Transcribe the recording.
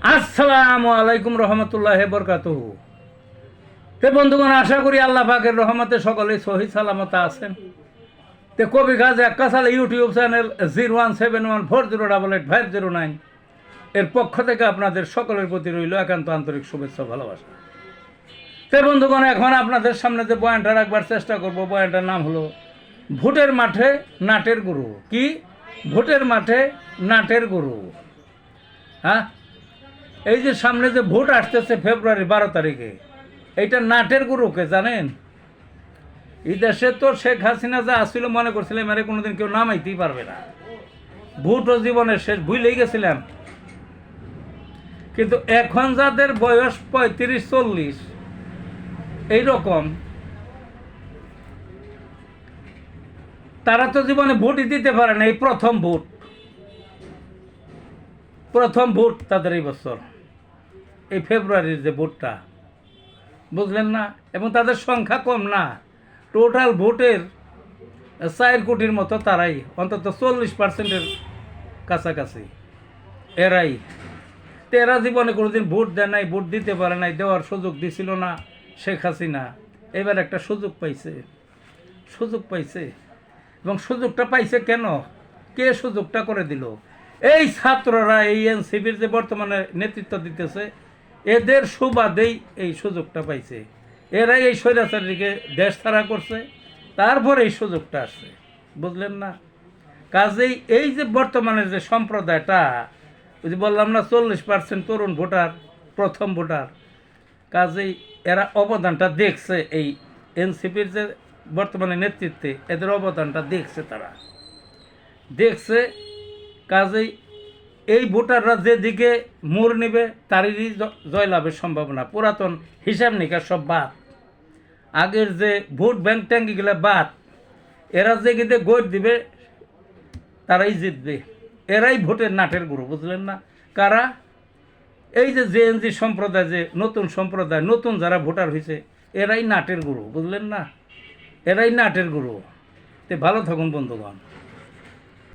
আসসালামু আলাইকুম রহমতুল্লাহ বরকাতুহু। তে বন্ধুগণ, আশা করি আল্লাহ পাকের রহমতে সকলেই সহি সালামত আছেন। তে কবি গাজী আক্কাস আলী ইউটিউব চ্যানেল 017140885009 এর পক্ষ থেকে আপনাদের সকলের প্রতি রইল একান্ত আন্তরিক শুভেচ্ছা ভালোবাসা। তে বন্ধুগণ, এখন আপনাদের সামনে যে বয়ানটা রাখবার চেষ্টা করব, বয়ানটার নাম হলো ভোটের মাঠে নাটের গুরু। কি? ভোটের মাঠে নাটের গুরু। হ্যাঁ, এই যে সামনে যে ভোট আসতেছে ফেব্রুয়ারি 12 তারিখে, এইটা নাটের গুরুকে জানেন? এই দেশে তো শেখ হাসিনা যা আসছিল মনে করছিলাম আরে কোনোদিন কেউ নামাইতেই পারবে না, ভোটও জীবনের শেষ ভুলেই গেছিলাম। কিন্তু এখন যাদের বয়স 35-40 এইরকম, তারা তো জীবনে ভোটই দিতে পারে না। এই প্রথম ভোট তাদের এই বছর, এই ফেব্রুয়ারির যে ভোটটা, বুঝলেন না? এবং তাদের সংখ্যা কম না, টোটাল ভোটের 4 কোটির মতো তারাই, অন্তত 40%-এর কাছাকাছি এরাই। তো এরা জীবনে কোনোদিন ভোট দেয় নাই, ভোট দিতে পারে নাই, দেওয়ার সুযোগ দিছিল না শেখ হাসিনা। এবার একটা সুযোগ পাইছে এবং সুযোগটা পাইছে কেন? কে সুযোগটা করে দিল? এই ছাত্ররা, এই এনসিপির যে বর্তমানে নেতৃত্ব দিতেছে, এদের সুবাদেই এই সুযোগটা পাইছে। এরাই এই স্বৈরাচারীকে দেশ ছাড়া করছে, তারপরে এই সুযোগটা আসছে, বুঝলেন না? কাজেই এই যে বর্তমানে যে সম্প্রদায়টা, ওই যে বললাম না 40% তরুণ ভোটার, প্রথম ভোটার, কাজেই এরা অবদানটা দেখছে। এই এনসিপির যে বর্তমানে নেতৃত্বে এদের অবদানটা দেখছে, তারা দেখছে। কাজেই এই ভোটাররা যেদিকে মোড় নেবে তারই জয়লাভের সম্ভাবনা। পুরাতন হিসাব নিকাশ সব বাদ, আগের যে ভোট ব্যাংক ট্যাঙ্কিগুলো বাদ। এরা যে গিয়ে ভোট দিবে তারাই জিতবে, এরাই ভোটের নাটের গুরু, বুঝলেন না? কারা? এই যে জেএনজি সম্প্রদায়, যে নতুন সম্প্রদায়, নতুন যারা ভোটার হয়েছে, এরাই নাটের গুরু, বুঝলেন না? এরাই নাটের গুরু। তে ভালো থাকুন বন্ধুগণ।